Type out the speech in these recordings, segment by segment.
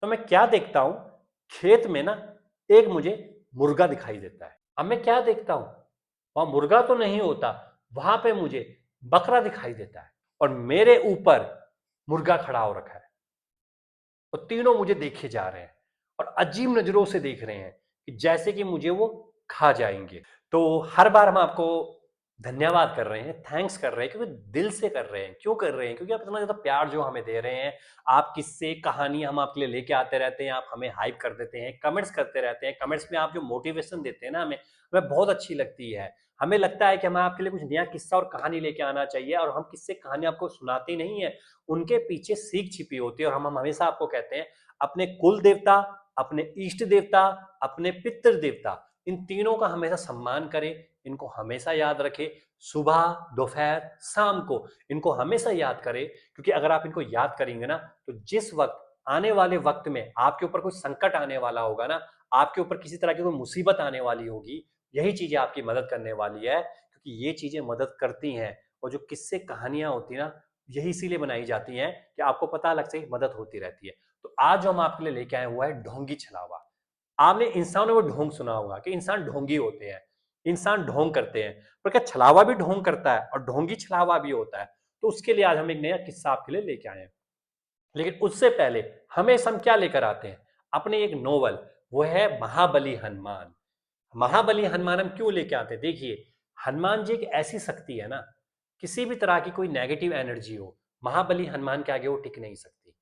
तो मैं क्या देखता हूं, खेत में ना एक मुझे मुर्गा दिखाई देता है। अब मैं क्या देखता हूं, वहां मुर्गा तो नहीं होता, वहां पे मुझे बकरा दिखाई देता है और मेरे ऊपर मुर्गा खड़ा हो रखा है और तीनों मुझे देखे जा रहे हैं और अजीब नजरों से देख रहे हैं कि जैसे कि मुझे वो खा जाएंगे। तो हर बार हम आपको धन्यवाद कर रहे हैं, थैंक्स कर रहे हैं, क्योंकि दिल से कर रहे हैं। क्यों कर रहे हैं? क्योंकि आप इतना ज्यादा प्यार जो हमें दे रहे हैं, आप किस्से कहानी हम आपके लिए लेके आते रहते हैं, आप हमें हाइप कर देते हैं, कमेंट्स करते रहते हैं। कमेंट्स में आप जो मोटिवेशन देते हैं ना, हमें बहुत अच्छी लगती है। हमें लगता है कि हमें आपके लिए कुछ नया किस्सा और कहानी लेके आना चाहिए, और हम किस्से कहानी आपको सुनाते नहीं है, उनके पीछे सीख छिपी होती है। और हम हमेशा आपको कहते हैं, अपने कुल देवता, अपने इष्ट देवता, अपने पितृ देवता, इन तीनों का हमेशा सम्मान करें, इनको हमेशा याद रखें। सुबह, दोपहर, शाम को इनको हमेशा याद करें, क्योंकि अगर आप इनको याद करेंगे ना, तो जिस वक्त आने वाले वक्त में आपके ऊपर कोई संकट आने वाला होगा ना, आपके ऊपर किसी तरह की कोई मुसीबत आने वाली होगी, यही चीजें आपकी मदद करने वाली है। क्योंकि ये चीजें मदद करती हैं। और जो किस्से कहानियां होती है ना, यही इसीलिए बनाई जाती हैं कि आपको पता लग सके, मदद होती रहती है। तो आज जो हम आपके लिए लेके आए हुआ है ढोंगी छलावा। आपने इंसानों में ढोंग सुना होगा कि इंसान ढोंगी होते हैं, इंसान ढोंग करते हैं, पर क्या छलावा भी ढोंग करता है और ढोंगी छलावा भी होता है? तो उसके लिए आज हम एक नया किस्सा आपके लिए लेके आए हैं। लेकिन उससे पहले हमेशा हम क्या लेकर आते हैं? अपने एक नोवेल, वो है महाबली हनुमान। महाबली हनुमान हम क्यों लेके आते हैं? देखिए, हनुमान जी एक ऐसी शक्ति है ना, किसी भी तरह की कोई नेगेटिव एनर्जी हो, महाबली हनुमान के आगे वो टिक नहीं सकती।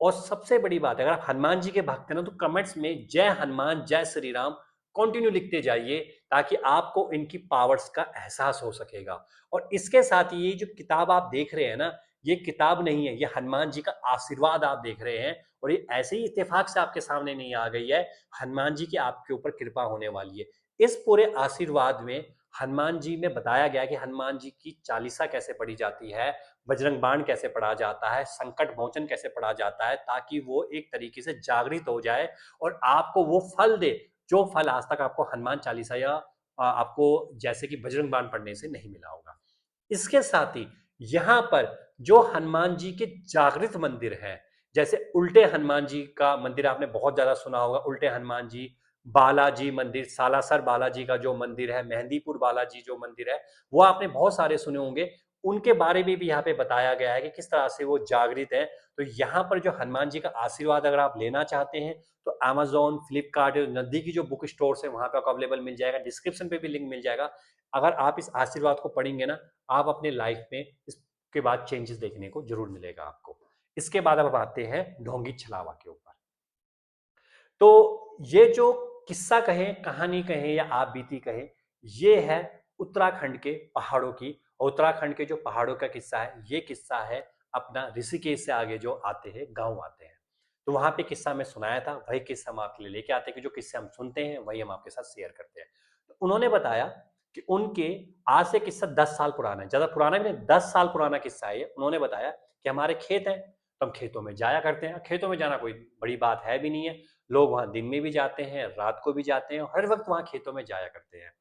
और सबसे बड़ी बात है, अगर आप हनुमान जी के भक्त हैं ना, तो कमेंट्स में जय हनुमान, जय श्री राम कंटिन्यू लिखते जाइए, ताकि आपको इनकी पावर्स का एहसास हो सकेगा। और इसके साथ ये जो किताब आप देख रहे हैं ना, ये किताब नहीं है, ये हनुमान जी का आशीर्वाद आप देख रहे हैं। और ये ऐसे ही इत्तेफाक से आपके सामने नहीं आ गई है, हनुमान जी की आपके ऊपर कृपा होने वाली है। इस पूरे आशीर्वाद में हनुमान जी में बताया गया कि हनुमान जी की चालीसा कैसे पढ़ी जाती है, बजरंग बाण कैसे पढ़ा जाता है, संकट मोचन कैसे पढ़ा जाता है, ताकि वो एक तरीके से जागृत हो जाए और आपको वो फल दे, जो फल आज तक आपको हनुमान चालीसा या आपको जैसे कि बजरंग बाण पढ़ने से नहीं मिला होगा। इसके साथ ही यहां पर जो हनुमान जी के जागृत मंदिर है, जैसे उल्टे हनुमान जी का मंदिर आपने बहुत ज्यादा सुना होगा, उल्टे हनुमान जी, बालाजी मंदिर, सालासर बालाजी का जो मंदिर है, मेहंदीपुर बालाजी जो मंदिर है, वो आपने बहुत सारे सुने होंगे। उनके बारे में भी यहाँ पे बताया गया है कि किस तरह से वो जागृत है। तो यहाँ पर जो हनुमान जी का आशीर्वाद अगर आप लेना चाहते हैं, तो अमेजोन, फ्लिपकार्ट, नजदीकी जो बुक स्टोर है वहां पे आपको अवेलेबल मिल जाएगा, डिस्क्रिप्शन पे भी लिंक मिल जाएगा। अगर आप इस आशीर्वाद को पढ़ेंगे ना, आप अपने लाइफ में इसके बाद चेंजेस देखने को जरूर मिलेगा आपको। इसके बाद अब आते हैं ढोंगी छलावा के ऊपर। तो ये जो किस्सा कहें, कहानी कहें या आप बीती कहें, ये है उत्तराखंड के पहाड़ों की। और उत्तराखंड के जो पहाड़ों का किस्सा है, ये किस्सा है अपना ऋषिकेश से आगे जो आते हैं गांव आते हैं। तो वहां पे किस्सा मैं सुनाया था, वही किस्सा हम आपके लिए लेके आते हैं, कि जो किस्से हम सुनते हैं वही हम आपके साथ शेयर करते हैं। तो उन्होंने बताया कि उनके आज से किस्सा 10 साल पुराना है, ज्यादा पुराना भी नहीं, 10 साल पुराना किस्सा है ये। उन्होंने बताया कि हमारे खेत हैं, तो हम खेतों में जाया करते हैं। खेतों में जाना कोई बड़ी बात है भी नहीं है, लोग वहां दिन में भी जाते हैं, रात को भी जाते हैं, हर वक्त वहां खेतों में जाया करते हैं।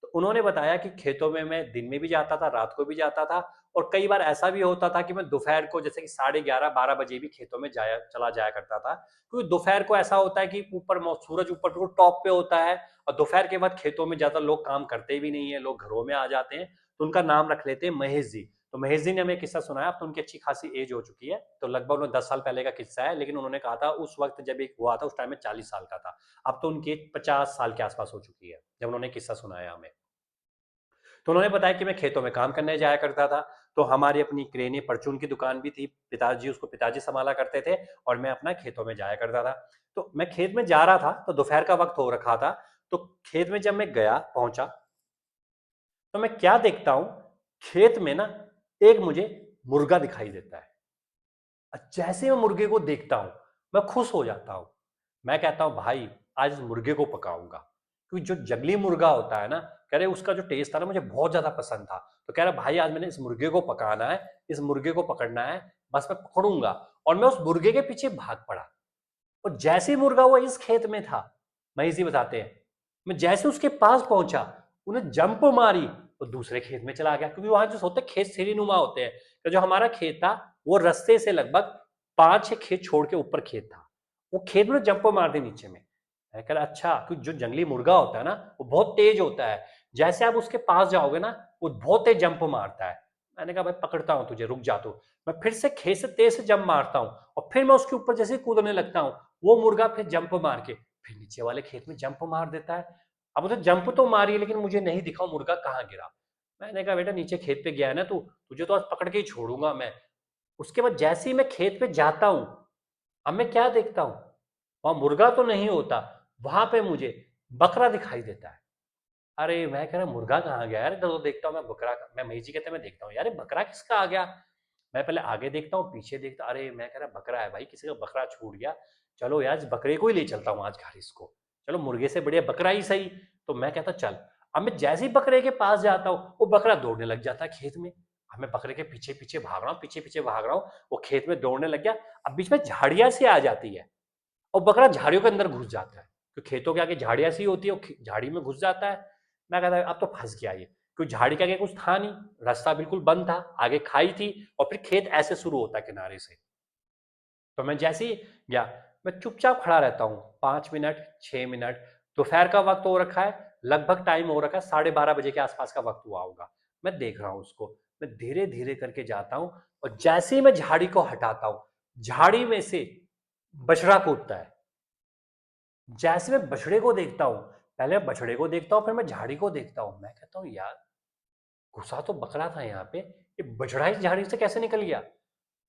तो उन्होंने बताया कि खेतों में मैं दिन में भी जाता था, रात को भी जाता था, और कई बार ऐसा भी होता था कि मैं दोपहर को जैसे कि 11:30-12 बजे भी खेतों में चला जाया करता था। क्योंकि दोपहर को ऐसा होता है कि ऊपर सूरज ऊपर टॉप पे होता है, और दोपहर के बाद खेतों में ज्यादा लोग काम करते भी नहीं है, लोग घरों में आ जाते हैं। तो उनका नाम रख लेते हैं महेश जी। तो महेश जी ने हमें किस्सा सुनाया। अब तो उनकी अच्छी खासी एज हो चुकी है, तो लगभग उन्होंने 10 साल पहले का किस्सा है, लेकिन उन्होंने कहा था उस वक्त जब एक हुआ था, उस टाइम में 40 साल का था। अब तो उनकी 50 साल के आसपास हो चुकी है जब उन्होंने किस्सा सुनाया हमें। तो उन्होंने बताया कि मैं खेतों में काम करने जाया करता था। तो हमारी अपनी क्रेने परचून की दुकान भी थी, पिताजी उसको पिताजी संभाला करते थे, और मैं अपना खेतों में जाया करता था। तो मैं खेत में जा रहा था, तो दोपहर का वक्त हो रखा था। तो खेत में जब मैं गया पहुंचा, तो मैं क्या देखता हूं, खेत में ना एक मुझे मुर्गा दिखाई देता है। जैसे मैं मुर्गे को देखता हूं, मैं खुश हो जाता हूं। मैं कहता हूं भाई, आज इस मुर्गे को पकाऊंगा। क्योंकि जो जंगली मुर्गा होता है ना, कह रहे उसका जो टेस्ट था ना मुझे बहुत ज्यादा पसंद था। तो कह रहा भाई, आज मैंने इस मुर्गे को पकाना है, इस मुर्गे को पकड़ना है, बस मैं पकड़ूंगा। और मैं उस मुर्गे के पीछे भाग पड़ा। और जैसे ही मुर्गा वो इस खेत में था, महेश जी बताते हैं, मैं जैसे उसके पास पहुंचा, उन्हें जंप मारी तो दूसरे खेत में चला गया। क्योंकि वहां जो होते खेत सीढ़ीनुमा होते हैं, तो जो हमारा खेत था वो रास्ते से लगभग 5-6 खेत छोड़ के ऊपर खेत था। वो खेत में जंप मार दी नीचे में। मैं कह रहा अच्छा, क्योंकि जो जंगली मुर्गा होता है ना वो बहुत तेज होता है, जैसे आप उसके पास जाओगे ना वो बहुत तेज जंप मारता है। मैंने कहा भाई पकड़ता हूँ तुझे, रुक जा तू। मैं फिर से खेत से तेज से जंप मारता हूँ और फिर मैं उसके ऊपर जैसे कूदने लगता हूँ, वो मुर्गा फिर जंप मार के फिर नीचे वाले खेत में जंप मार देता है। अब उसे जंप तो मारी लेकिन मुझे नहीं दिखा मुर्गा कहाँ गिरा। मैंने कहा बेटा नीचे खेत पे गया है ना तू, तुझे तो आज पकड़ के ही छोड़ूंगा मैं। उसके बाद जैसे ही मैं खेत पे जाता हूँ, अब मैं क्या देखता हूँ, वहां मुर्गा तो नहीं होता, वहां पे मुझे बकरा दिखाई देता है। अरे मैं कह रहा मुर्गा कहाँ गया यार, इधर तो देखता हूँ मैं बकरा, मैं महेश जी कहते हैं मैं देखता हूँ यार बकरा किसका आ गया। मैं पहले आगे देखता हूँ पीछे देखता, अरे मैं कह रहा बकरा है भाई, किसी का बकरा छूट गया। चलो यार इस बकरे को ही ले चलता हूँ आज घर इसको, चलो मुर्गे से बढ़िया बकरा ही सही। तो मैं कहता चल। अब मैं जैसे ही बकरे के पास जाता हूँ वो बकरा दौड़ने लग जाता है खेत में। अब मैं बकरे के पीछे पीछे भाग रहा हूँ, पीछे पीछे भाग रहा हूँ, वो खेत में दौड़ने लग गया। अब बीच में झाड़ियां सी आ जाती है और बकरा झाड़ियों के अंदर घुस जाता है, क्योंकि खेतों के आगे झाड़ियां सी होती है, झाड़ी में घुस जाता है। मैं कहता अब तो फंस गया ये, क्योंकि झाड़ी के आगे कुछ था नहीं, रास्ता बिल्कुल बंद था, आगे खाई थी और फिर खेत ऐसे शुरू होता है किनारे से। तो मैं जैसे ही गया, मैं चुपचाप खड़ा रहता हूँ 5 मिनट 6 मिनट। दोपहर का वक्त हो रखा है, लगभग टाइम हो रखा है 12:30 बजे के आसपास का वक्त हुआ होगा। मैं देख रहा हूँ उसको, मैं धीरे धीरे करके जाता हूँ और जैसे ही मैं झाड़ी को हटाता हूँ, झाड़ी में से बछड़ा कूदता है। जैसे मैं बछड़े को देखता हूँ, पहले मैं बछड़े को देखता हूँ फिर मैं झाड़ी को देखता हूँ, मैं कहता हूँ यार घुसा तो बकरा था यहाँ पे, ये बछड़ा इस झाड़ी से कैसे निकल गया।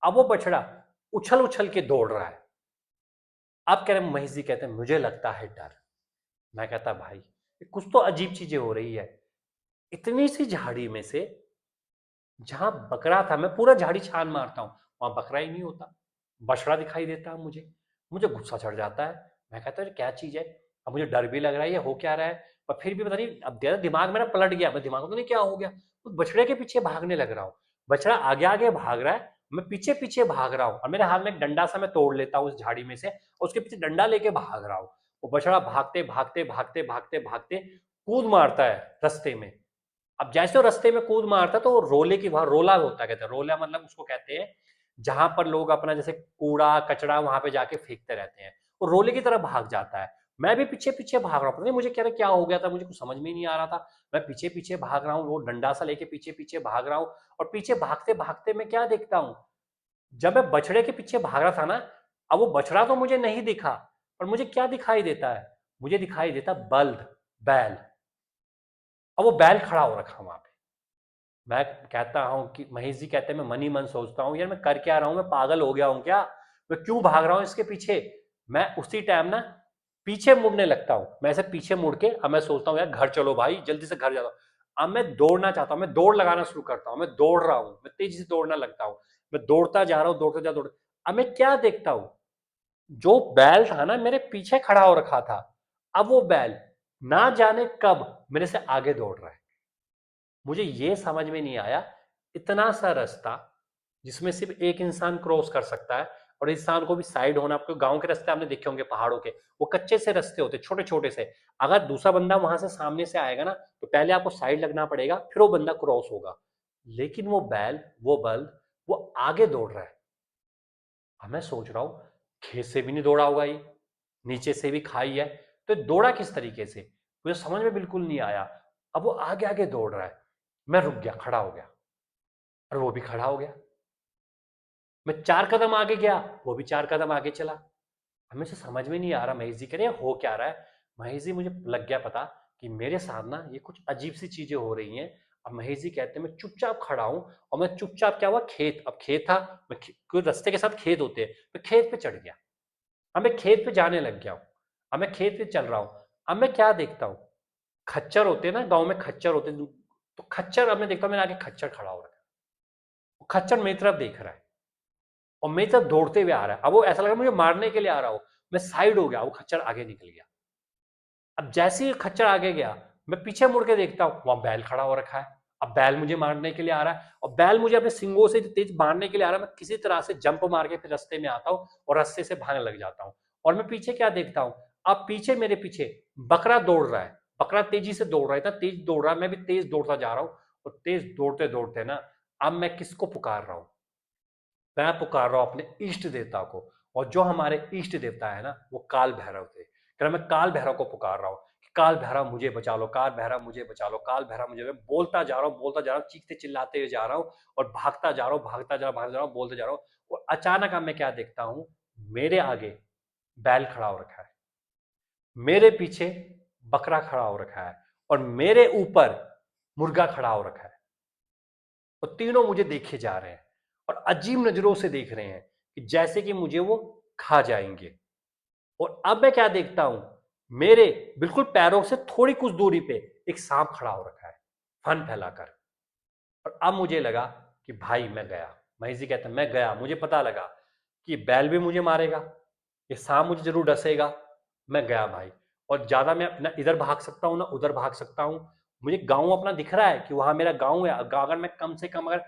अब वो बछड़ा उछल उछल के दौड़ रहा है। अब कह रहे महेश जी कहते हैं मुझे लगता है डर। मैं कहता भाई कुछ तो अजीब चीजें हो रही है, इतनी सी झाड़ी में से जहां बकरा था, मैं पूरा झाड़ी छान मारता हूं, वहां बकरा ही नहीं होता, बछड़ा दिखाई देता है मुझे। मुझे गुस्सा चढ़ जाता है, मैं कहता हूँ क्या चीज है। अब मुझे डर भी लग रहा है ये हो क्या रहा है, पर फिर भी पता नहीं, अब दिमाग मेरा पलट गया, मैं दिमाग को तो नहीं क्या हो गया, उस बछड़े के पीछे भागने लग रहा हूँ। बछड़ा आगे आगे भाग रहा है, मैं पीछे पीछे भाग रहा हूँ और मेरे हाथ में एक डंडा सा मैं तोड़ लेता हूँ उस झाड़ी में से और उसके पीछे डंडा लेके भाग रहा हूँ। वो बछड़ा भागते भागते भागते भागते भागते कूद मारता है रास्ते में। अब जैसे वो रास्ते में कूद मारता तो रोले की, वहां रोला होता, कहते हैं रोला मतलब उसको कहते हैं जहां पर लोग अपना जैसे कूड़ा कचरा वहां पे जाके फेंकते रहते हैं, वो रोले की तरह भाग जाता है। मैं भी पीछे पीछे भाग रहा हूँ, पता नहीं मुझे क्या हो गया था, मुझे कुछ समझ में ही नहीं आ रहा था। मैं पीछे पीछे भाग रहा हूँ, वो डंडा सा लेके पीछे पीछे भाग रहा हूँ और पीछे भागते भागते मैं क्या देखता हूँ, जब मैं बछड़े के पीछे भाग रहा था ना, अब वो बछड़ा तो मुझे नहीं दिखा, पर मुझे क्या दिखाई देता है, मुझे दिखाई देता बल्द, बैल। अब वो बैल खड़ा हो रखा वहां पे। मैं कहता हूँ कि महेश जी कहते हैं मैं मन ही मन सोचता हूँ यार मैं कर क्या रहा हूँ, मैं पागल हो गया हूँ क्या, मैं क्यों भाग रहा हूँ इसके पीछे। मैं उसी टाइम ना पीछे मुड़ने लगता हूँ, मैं ऐसे पीछे मुड़ के अब मैं सोचता हूँ यार घर चलो भाई, जल्दी से घर जाता हूँ। अब मैं दौड़ना चाहता हूँ, मैं दौड़ लगाना शुरू करता हूँ, मैं दौड़ रहा हूँ, मैं तेजी से दौड़ना लगता हूँ। मैं दौड़ता जा रहा हूँ, दौड़ता जा दौड़। अब मैं क्या देखता हूँ, जो बैल था ना मेरे पीछे खड़ा हो रखा था, अब वो बैल ना जाने कब मेरे से आगे दौड़ रहा है। मुझे ये समझ में नहीं आया, इतना सा रास्ता जिसमें सिर्फ एक इंसान क्रॉस कर सकता है और इंसान को भी साइड होना, आपको गांव के रास्ते आपने देखे होंगे पहाड़ों के, वो कच्चे से रास्ते होते छोटे छोटे से। अगर दूसरा बंदा वहां से सामने से आएगा ना तो पहले आपको साइड लगना पड़ेगा फिर वो बंदा क्रॉस होगा। लेकिन वो बैल, वो बल्द, वो आगे दौड़ रहा है। अब मैं सोच रहा हूँ खेत से भी नहीं दौड़ा होगा ये, नीचे से भी खाई है, तो दौड़ा किस तरीके से, मुझे समझ में बिल्कुल नहीं आया। अब वो आगे आगे दौड़ रहा है, मैं रुक गया, खड़ा हो गया और वो भी खड़ा हो गया। मैं 4 कदम आगे गया, वो भी 4 कदम आगे चला। हमें से समझ में नहीं आ रहा महेश जी कह रहे हैं हो क्या रहा है। महेश जी मुझे लग गया पता कि मेरे साथ ना ये कुछ अजीब सी चीजें हो रही हैं। अब महेश जी कहते हैं मैं चुपचाप खड़ा हूं और मैं चुपचाप क्या हुआ, खेत, अब खेत था, मैं कोई रास्ते के साथ खेत होते हैं, मैं खेत पे चढ़ गया। अब मैं खेत पे जाने लग गया हूँ, अब मैं खेत पे चल रहा हूँ। अब मैं क्या देखता हूँ, खच्चर होते हैं ना गाँव में, खच्चर होते हैं, तो खच्चर, अब मैं देखता हूँ मेरे आगे खच्चर खड़ा हो रहा है, वो खच्चर मेरी तरफ देख रहा है और मेरी तरफ दौड़ते हुए आ रहा है। अब वो ऐसा लगा मुझे मारने के लिए आ रहा हो, मैं साइड हो गया, वो खच्चर आगे निकल गया। अब जैसे ही खच्चर आगे गया, मैं पीछे मुड़ के देखता हूँ वहां बैल खड़ा हो रखा है। अब बैल मुझे मारने के लिए आ रहा है और बैल मुझे अपने सिंगों से तेज मारने के लिए आ रहा है। मैं किसी तरह से जंप मार के फिर रास्ते में आता हूँ और रास्ते से भागने लग जाता हूँ। और मैं पीछे क्या देखता हूँ, अब पीछे मेरे पीछे बकरा दौड़ रहा है, बकरा तेजी से दौड़ रहा है, इतना तेज दौड़ रहा है, मैं भी तेज दौड़ता जा रहा हूँ। और तेज दौड़ते दौड़ते ना, अब मैं किसको पुकार रहा हूँ, मैं पुकार रहा हूँ अपने इष्ट देवता को। और जो हमारे इष्ट देवता है ना वो काल भैरव थे। कह रहा मैं काल भैरव को पुकार रहा हूँ कि काल भैरव मुझे बचा लो, काल भैरव मुझे बचा लो, काल भैरव मुझे, बोलता जा रहा हूँ, बोलता जा रहा हूँ, चीखते चिल्लाते हुए जा रहा हूँ और भागता जा रहा हूँ, भागता जा रहा हूँ, भागता जा रहा हूँ, बोलते जा रहा हूँ। और अचानक अब मैं क्या देखता हूँ, मेरे आगे बैल खड़ा हो रखा है, मेरे पीछे बकरा खड़ा हो रखा है और मेरे ऊपर मुर्गा खड़ा हो रखा है और तीनों मुझे देखे जा रहे हैं और अजीब नजरों से देख रहे हैं कि जैसे कि मुझे वो खा जाएंगे। और अब मैं क्या देखता हूं, मेरे बिल्कुल पैरों से थोड़ी कुछ दूरी पे एक सांप खड़ा हो रखा है फन फैलाकर। और अब मुझे लगा कि भाई मैं गया। महेश जी कहते हैं मैं गया, मुझे पता लगा कि बैल भी मुझे मारेगा, ये सांप मुझे जरूर डसेगा। मैं गया भाई। और ज्यादा मैं ना इधर भाग सकता हूँ ना उधर भाग सकता हूँ। मुझे गांव अपना दिख रहा है कि वहां मेरा गांव है। अगर मैं कम से कम अगर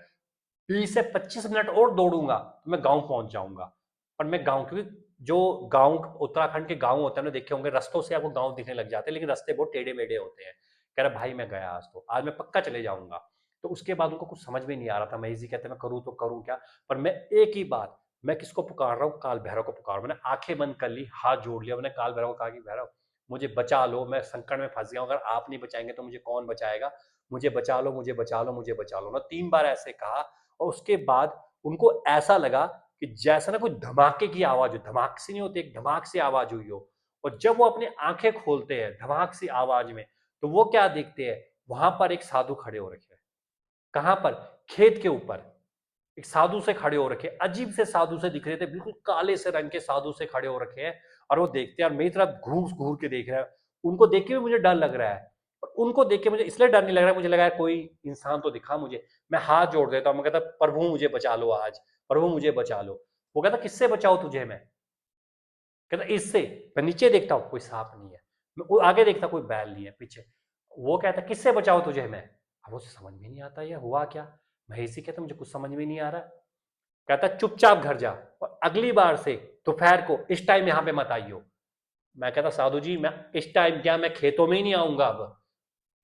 20 से 25 मिनट और दौड़ूंगा तो मैं गांव पहुंच जाऊंगा। और मैं गांव, क्योंकि जो गांव उत्तराखंड के गांव होते हैं ना, देखे होंगे रास्तों से आपको गांव दिखने लग जाते हैं, लेकिन रास्ते बहुत टेढ़े मेढ़े होते हैं। कह रहा भाई मैं गया, आज तो आज मैं पक्का चले जाऊंगा। तो उसके बाद उनको कुछ समझ में नहीं आ रहा था। महेश जी कहते मैं करूँ तो करूँ क्या। पर मैं एक ही बात, मैं किसको पुकार रहा हूँ, काल भैरव को पुकार रहा हूं। मैंने आंखें बंद कर ली, हाथ जोड़ लिया, मैंने काल भैरव को कहा कि भैरव मुझे बचा लो, मैं संकट में फंस गया हूं, अगर आप नहीं बचाएंगे तो मुझे कौन बचाएगा। मुझे बचा लो, मुझे बचा लो, मुझे बचा लो। ना 3 बार ऐसे कहा। और उसके बाद उनको ऐसा लगा कि जैसा ना कोई धमाके की आवाज हो, धमाक से नहीं होती, एक धमाक से आवाज हुई हो। और जब वो अपनी आंखें खोलते हैं धमाक सी आवाज में, तो वो क्या देखते हैं, वहां पर एक साधु खड़े हो रखे हैं। कहां पर, खेत के ऊपर एक साधु से खड़े हो रखे, अजीब से साधु से दिख रहे थे, बिल्कुल काले से रंग के साधु से खड़े हो रखे हैं। और वो देखते हैं और मेरी तरफ घूर घूर के देख रहा है। उनको देख के भी मुझे डर लग रहा है। और उनको देख के मुझे इसलिए डर नहीं लग रहा है, मुझे लगा है कोई इंसान तो दिखा मुझे। मैं हाथ जोड़ देता हूँ, मैं कहता प्रभु मुझे बचा लो आज, प्रभु मुझे बचा लो। वो कहता किससे बचाओ तुझे मैं। कहता इससे। मैं नीचे देखता हूँ कोई सांप नहीं है, मैं आगे देखता कोई बैल नहीं है पीछे। वो कहता किससे बचाओ तुझे मैं। अब उसे समझ में नहीं आता ये हुआ क्या। महेश जी कहता मुझे कुछ समझ में नहीं आ रहा। कहता चुपचाप घर जा और अगली बार से दोपहर को इस टाइम यहां पे मत आइयो। मैं कहता साधु जी मैं इस टाइम क्या, मैं खेतों में ही नहीं आऊंगा, अब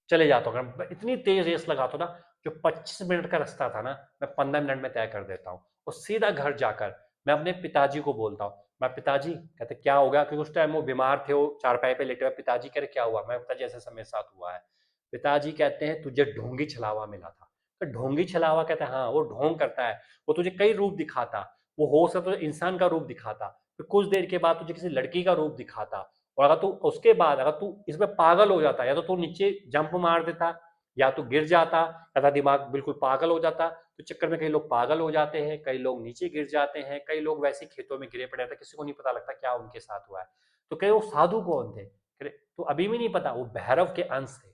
चले जाता हूँ। इतनी तेज रेस लगाता हूँ ना, जो 25 मिनट का रास्ता था ना मैं 15 मिनट में तय कर देता हूँ। और सीधा घर जाकर मैं अपने पिताजी को बोलता हूँ, मैं पिताजी, कहते क्या हो गया, क्योंकि उस टाइम वो बीमार थे, वो चारपाई पे लेटे हुए। पिताजी कह रहे क्या हुआ, मैं पिताजी ऐसे समय साथ हुआ है। पिताजी कहते हैं तुझे ढोंगी छलावा मिला था। तो ढोंगी छलावा, कहते हैं हाँ वो ढोंग करता है, वो तुझे कई रूप दिखाता। वो हो सकता तो इंसान का रूप दिखाता, फिर कुछ देर के बाद तुझे किसी लड़की का रूप दिखाता। और अगर तू उसके बाद अगर तू इसमें पागल हो जाता, या तो तू नीचे जंप मार देता, या तो गिर जाता, या दिमाग बिल्कुल पागल हो जाता। तो चक्कर में कई लोग पागल हो जाते हैं, कई लोग नीचे गिर जाते हैं, कई लोग वैसे खेतों में गिरे पड़े रहते, किसी को नहीं पता लगता क्या उनके साथ हुआ है। तो कई वो साधु कौन थे, तो अभी भी नहीं पता, वो भैरव के अंश थे,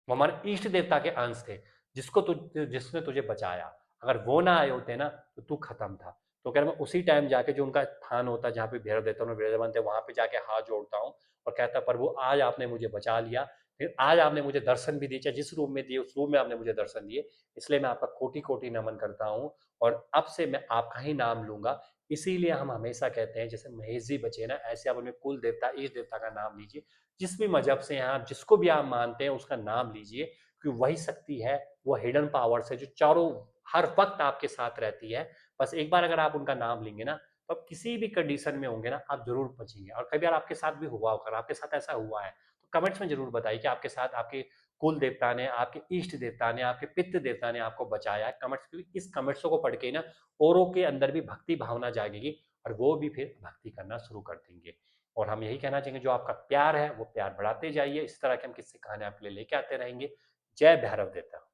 वो हमारे इष्ट देवता के अंश थे, जिसने तुझे बचाया। अगर वो ना आए होते ना तो तू खत्म था। तो कह रहा मैं उसी टाइम जाके, जो उनका स्थान होता है जहाँ पे भैरव देवता विराजमान थे, वहां पे जाके हाथ जोड़ता हूँ और कहता प्रभु आज आपने मुझे बचा लिया, फिर आज आपने मुझे दर्शन भी दिए, चाहे जिस रूप में दिए उस रूप में आपने मुझे दर्शन दिए, इसलिए मैं आपका कोटि कोटि नमन करता हूँ। और अब से मैं आपका ही नाम लूंगा। इसीलिए हम हमेशा कहते हैं जैसे महेश जी बचे ना, ऐसे आप अपने कुल देवता इष्ट देवता का नाम लीजिए। जिस भी मजहब से हैं आप, जिसको भी आप मानते हैं उसका नाम लीजिए, क्योंकि वही शक्ति है, वो हिडन पावर्स है जो चारों हर वक्त आपके साथ रहती है। बस एक बार अगर आप उनका नाम लेंगे ना, तो आप किसी भी कंडीशन में होंगे ना आप जरूर बचेंगे। और कभी आपके साथ भी हुआ होगा, आपके साथ ऐसा हुआ है तो कमेंट्स में जरूर बताइए कि आपके साथ आपके कुल देवता ने, आपके इष्ट देवता ने, आपके पितृ देवता ने आपको बचाया है। कमेंट्स, क्योंकि इस कमेंट्सों को पढ़ के ना औरों के अंदर भी भक्ति भावना जागेगी और वो भी फिर भक्ति करना शुरू कर देंगे। और हम यही कहना चाहेंगे जो आपका प्यार है वो प्यार बढ़ाते जाइए। इस तरह के हम किस्से कहानी आपके लिए लेके आते रहेंगे। जय भैरव देवता।